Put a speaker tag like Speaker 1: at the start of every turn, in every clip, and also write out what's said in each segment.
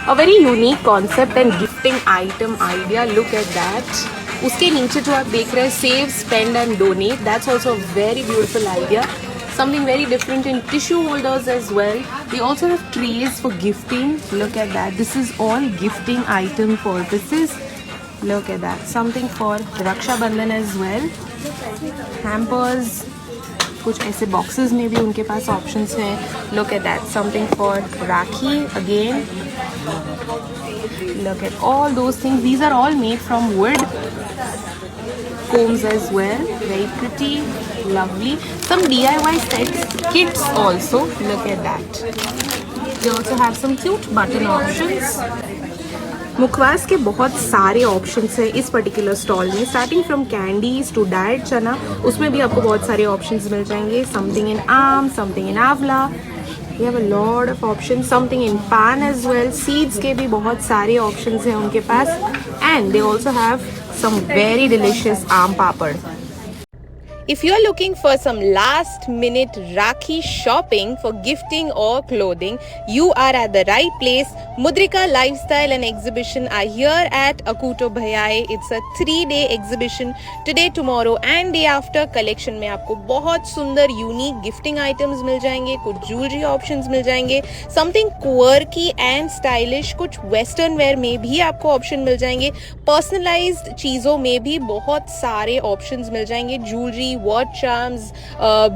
Speaker 1: A very unique concept and gifting item idea. Look at that. उसके नीचे जो आप देख रहे हैं save, spend and donate. That's also a very beautiful idea. Something very different in tissue holders as well. They also have trays for gifting. Look at that. This is all gifting item purposes. Look at that. Something for Raksha Bandhan as well. Hampers. कुछ ऐसे boxes में भी उनके पास options हैं. Look at that. Something for Rakhi again. Look at all those things. These are all made from wood. Combs as well. Very pretty, lovely. Some DIY sets, kits also. Look at that. They also have some cute button options. मुखवास के बहुत सारे options हैं इस particular stall में. Starting from candies to diet chana, उसमें भी आपको बहुत सारे ऑप्शंस मिल जाएंगे. समथिंग इन आम, something in amla. We have a lot of option. Something in paan as well. Seeds के भी बहुत सारे ऑप्शंस हैं उनके पास. And they also have some very delicious aam papad. If you are looking for some last minute Rakhi shopping for gifting or clothing, you are at the right place. Mudrika Lifestyle and Exhibition are here at Akuto Bhayai. It's a 3-day exhibition. Today, tomorrow and day after collection में आपको बहुत सुंदर unique gifting items मिल जाएंगे. कुछ jewelry options मिल जाएंगे. Something quirky and stylish. कुछ western wear में भी आपको option मिल जाएंगे. Personalized चीज़ों में भी बहुत सारे options मिल जाएंगे. Jewelry, watch charms,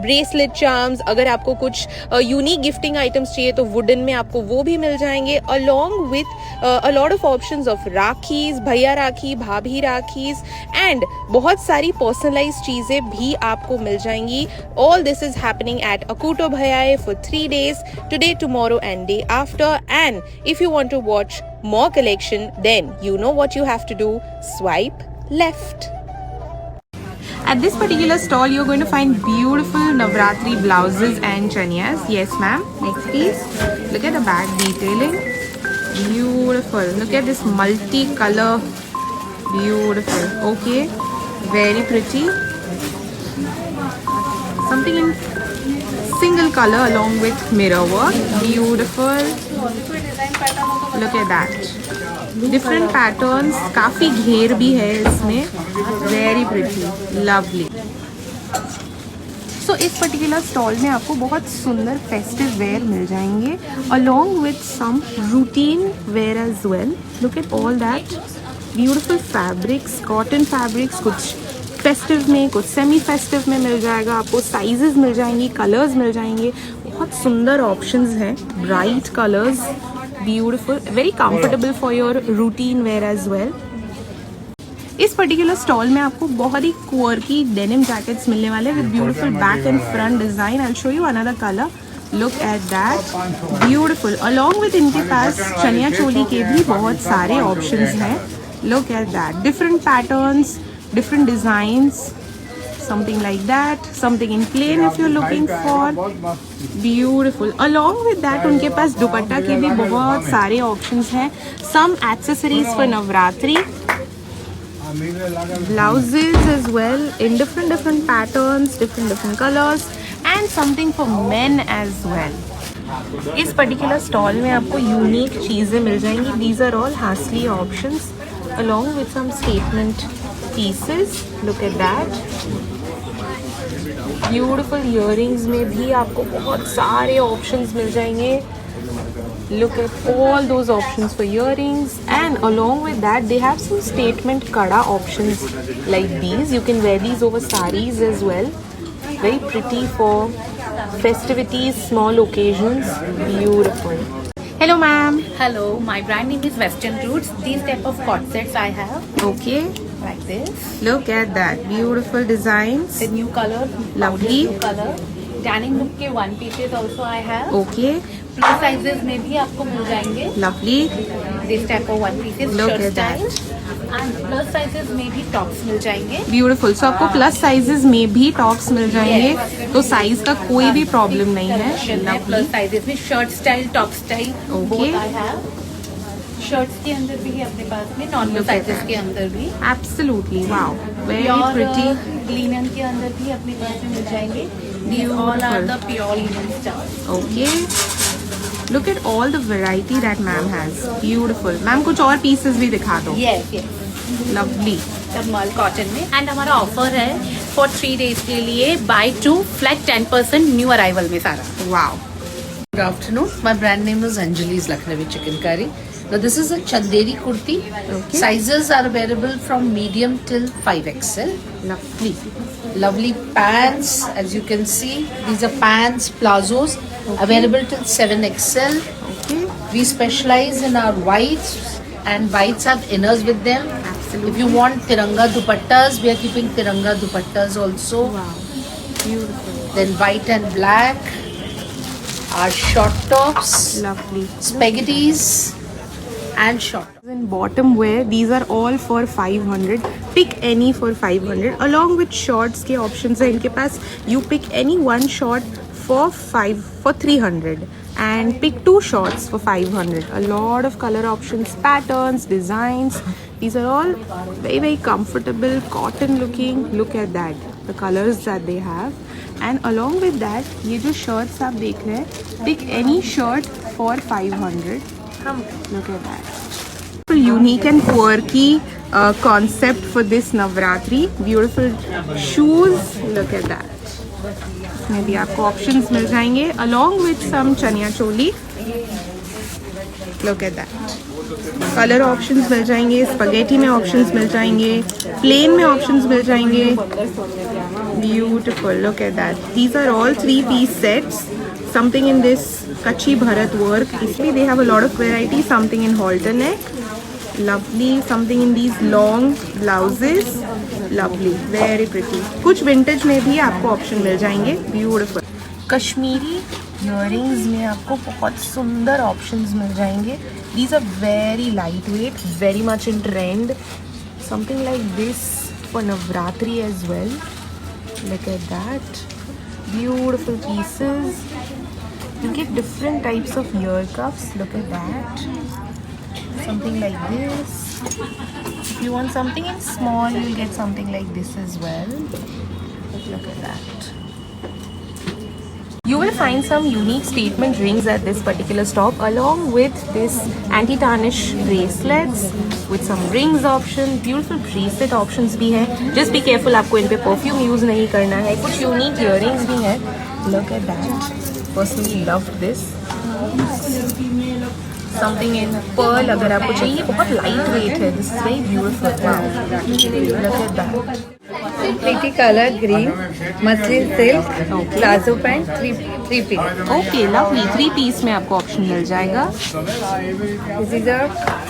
Speaker 1: bracelet charms. अगर आपको कुछ यूनिक गिफ्टिंग आइटम्स चाहिए तो वुडन में आपको वो भी मिल जाएंगे. Along with a lot of options of rakhis, भैया राखी, भाभी राखीज एंड बहुत सारी पर्सनलाइज्ड चीजें भी आपको मिल जाएंगी. All this is happening at अकूटो भयाई for 3 days, today, tomorrow and day after. And if you want to watch more collection, then you know what you have to do. Swipe left. At this particular stall, you're going to find beautiful Navratri blouses and chaniyas. Yes, ma'am. Next, please. Look at the back detailing. Beautiful. Look at this multi-color. Beautiful. Okay. Very pretty. Something in single color along with mirror work. Beautiful. Look at that. Different patterns. काफी घेर भी है इसमें. Very pretty. Lovely. So इस particular stall में आपको बहुत सुंदर फेस्टिव वेयर मिल जाएंगे along with some routine wear as well. Look at all that. Beautiful fabrics, cotton fabrics. कुछ फेस्टिव में, कुछ सेमी फेस्टिव में मिल जाएगा आपको. साइजेस मिल जाएंगी, कलर्स मिल जाएंगे. बहुत सुंदर ऑप्शंस हैं. Bright colours. Beautiful, very comfortable for your routine wear as well. इस पर्टिकुलर स्टॉल में आपको बहुत ही quirky denim jackets मिलने वाले with beautiful back and front design. I'll show you another color. Look at that. Beautiful. Along with इनके पास चनिया चोली के भी बहुत सारे options हैं. Look at that. Different patterns, different designs. Something like that. Something in plain if you're looking for. Beautiful. Along with that उनके पास दुपट्टा के भी बहुत सारे options हैं. Some accessories for Navratri. Blouses as well in different patterns, different colors and something for men as well. इस particular stall में आपको unique चीज़ें मिल जाएंगी. These are all Hasli options along with some statement pieces. Look at that. Beautiful earrings में भी आपको बहुत सारे ऑप्शंस मिल जाएंगे. Look at all those options for earrings and along with that they have some statement kada options like these. You can wear these over sarees as well. Very pretty for festivities, small occasions. Beautiful. Hello ma'am.
Speaker 2: Hello, my brand name is Western Roots. These type of cord sets I have.
Speaker 1: Okay.
Speaker 2: Like this.
Speaker 1: Look at that. Beautiful designs.
Speaker 2: The new color.
Speaker 1: Lovely.
Speaker 2: New color. Denim look के one pieces also I have.
Speaker 1: Okay.
Speaker 2: Plus sizes में भी आपको मिल जाएंगे.
Speaker 1: Lovely.
Speaker 2: This type of one pieces.
Speaker 1: Look
Speaker 2: shirt
Speaker 1: at that.
Speaker 2: style. And plus sizes में भी tops मिल जाएंगे.
Speaker 1: Beautiful. सो आपको plus sizes में भी टॉप्स मिल जाएंगे. तो साइज का कोई भी प्रॉब्लम नहीं है.
Speaker 2: प्लस साइजेस में shirt style, top style
Speaker 1: Okay.
Speaker 2: both I have. Shirts के अंदर भी है अपने पास में, नॉर्मल साइजेस के अंदर भी.
Speaker 1: Absolutely. Wow. Very
Speaker 2: pure
Speaker 1: pretty.
Speaker 2: Linen के अंदर भी अपने पास में मिल जाएंगे. These all are the pure linen stuff.
Speaker 1: Okay. Look at all the variety that ma'am has. Beautiful. Ma'am कुछ और pieces भी दिखा दो.
Speaker 2: Yes, yes.
Speaker 1: Lovely.
Speaker 2: Mall cotton में एंड हमारा ऑफर है फॉर 3 days के लिए बाय 2 फ्लैट 10% न्यू अराइवल में सारा.
Speaker 1: Wow.
Speaker 3: Good afternoon. My brand name is Anjali's Lucknowi Chicken Curry. Now this is a Chanderi kurti.
Speaker 1: Okay.
Speaker 3: Sizes are available from medium till 5XL.
Speaker 1: Lovely.
Speaker 3: Lovely pants, as you can see. These are pants, plazos, available till 7XL.
Speaker 1: Okay.
Speaker 3: We specialize in our whites, and whites have inners with them.
Speaker 1: Absolutely.
Speaker 3: If you want Tiranga dupattas, we are keeping Tiranga dupattas also.
Speaker 1: Wow. Beautiful.
Speaker 3: Then white and black. Our short tops,
Speaker 1: Lovely.
Speaker 3: spaghettis, and short.
Speaker 1: In bottom wear, these are all for 500. Pick any for 500. Along with shorts के options हैं इनके पास. You pick any one short for 300 and pick 2 shorts for 500. A lot of color options, patterns, designs. These are all very comfortable, cotton looking. Look at that, the colors that they have. And along with that, ये जो shirts आप देख रहे हैं, pick any shirt for 500. Look at that. Unique and quirky concept for this Navratri. Beautiful shoes. Look at that. इसमें भी आपको options मिल जाएंगे along with some chaniya choli. Look at that. Colour options मिल जाएंगे, spaghetti में options मिल जाएंगे, plain में options मिल जाएंगे. Beautiful. Look at that. These are all 3-piece sets. Something in this Kachi Bharat work. इसमें they have a lot of variety. Something in halter neck. Lovely. Something in these long blouses. Lovely. Very pretty. कुछ vintage में भी आपको option मिल जाएंगे. Beautiful. Kashmiri earrings में आपको बहुत सुंदर options मिल जाएंगे. These are very lightweight, very much in trend. Something like this for Navratri as well. Look at that. Beautiful pieces. You get different types of ear cuffs. Look at that. Something like this. If you want something in small, you'll get something like this as well. Look at that. You will find some unique statement rings at this particular stop along with this anti-tarnish bracelets with some rings option. Beautiful bracelet options भी हैं. Just be careful, आपको इन पे perfume use नहीं करना है. कुछ unique earrings भी हैं. Look at that. Personally loved this. Something in pearl अगर आपको चाहिए. बहुत light weight है. This is very beautiful. Wow. Look at that.
Speaker 4: Pretty color green, muslin silk, plazo pant, three piece.
Speaker 1: Okay, lovely. 3-piece में आपको option मिल जाएगा.
Speaker 4: This is a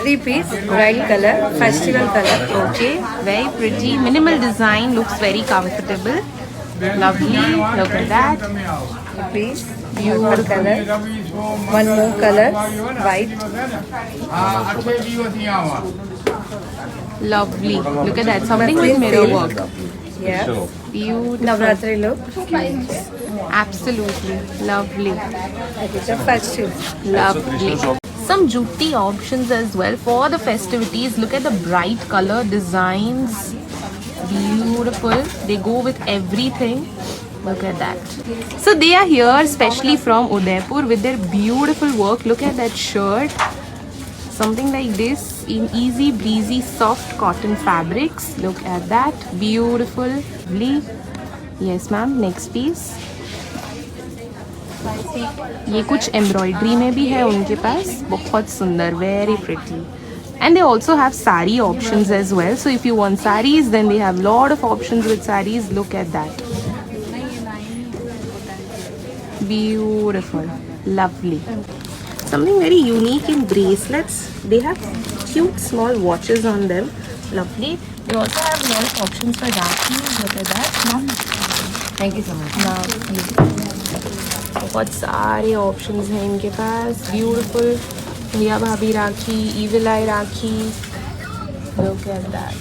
Speaker 4: 3-piece, bright color, festival color.
Speaker 1: Okay, very pretty. Minimal design, looks very comfortable. Lovely. Look at that.
Speaker 4: Piece, beautiful color. One more color, white.
Speaker 1: Lovely. Look at that. Something with mirror work.
Speaker 4: Yeah.
Speaker 1: Beautiful.
Speaker 4: Navratri look.
Speaker 1: Absolutely. Lovely.
Speaker 4: It's a festive.
Speaker 1: Lovely. Some jutti options as well for the festivities. Look at the bright color designs. Beautiful. They go with everything. Look at that. So they are here especially from Udaipur with their beautiful work. Look at that shirt. Something like this in easy breezy soft cotton fabrics. Look at that. Beautiful. Lovely. Yes ma'am. Next piece. ये कुछ embroidery में भी है उनके पास. बहुत सुंदर. Very pretty. And they also have sari options as well. So if you want saris, then they have lot of options with saris. Look at that. Beautiful. Lovely. Something very unique in bracelets. They have cute small watches on them. Lovely. They also have a lot of options for rakis. Look at that.
Speaker 4: Thank you so much.
Speaker 1: Lovely. बहुत सारे options हैं इनके पास. Beautiful. भैया भाभी राखी, evil eye rakhi. Look at that.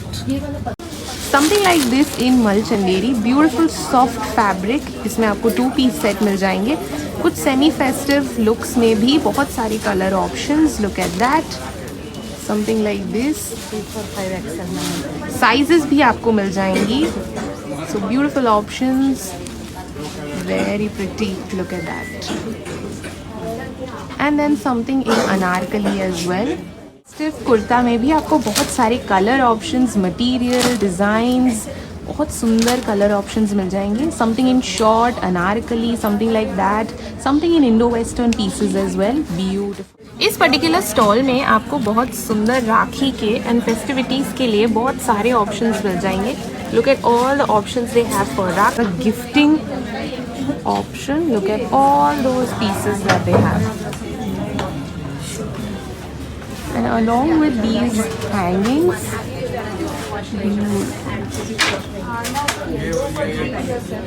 Speaker 1: Something like this in Malchanderi. Beautiful soft fabric. इसमें आपको 2-piece set मिल जाएंगे. कुछ semi festive looks में भी बहुत सारी color options. Look at that. Something like this.
Speaker 4: 5XL.
Speaker 1: Sizes भी आपको मिल जाएंगी. So beautiful options. Very pretty. Look at that. And then something in anarkali as well. Stiff kurta में भी आपको बहुत सारे कलर ऑप्शंस, मटेरियल, डिज़ाइंस, बहुत सुंदर कलर ऑप्शंस मिल जाएंगे। Something in short, anarkali, something like that, something in Indo western pieces as well, beautiful. इस पर्टिकुलर स्टॉल में आपको बहुत सुंदर राखी के एंड फेस्टिविटीज़ के लिए बहुत सारे ऑप्शंस मिल जाएंगे। Look at all the options they have for rakhi, gifting option. Look at all those pieces that they have, and along with these hangings,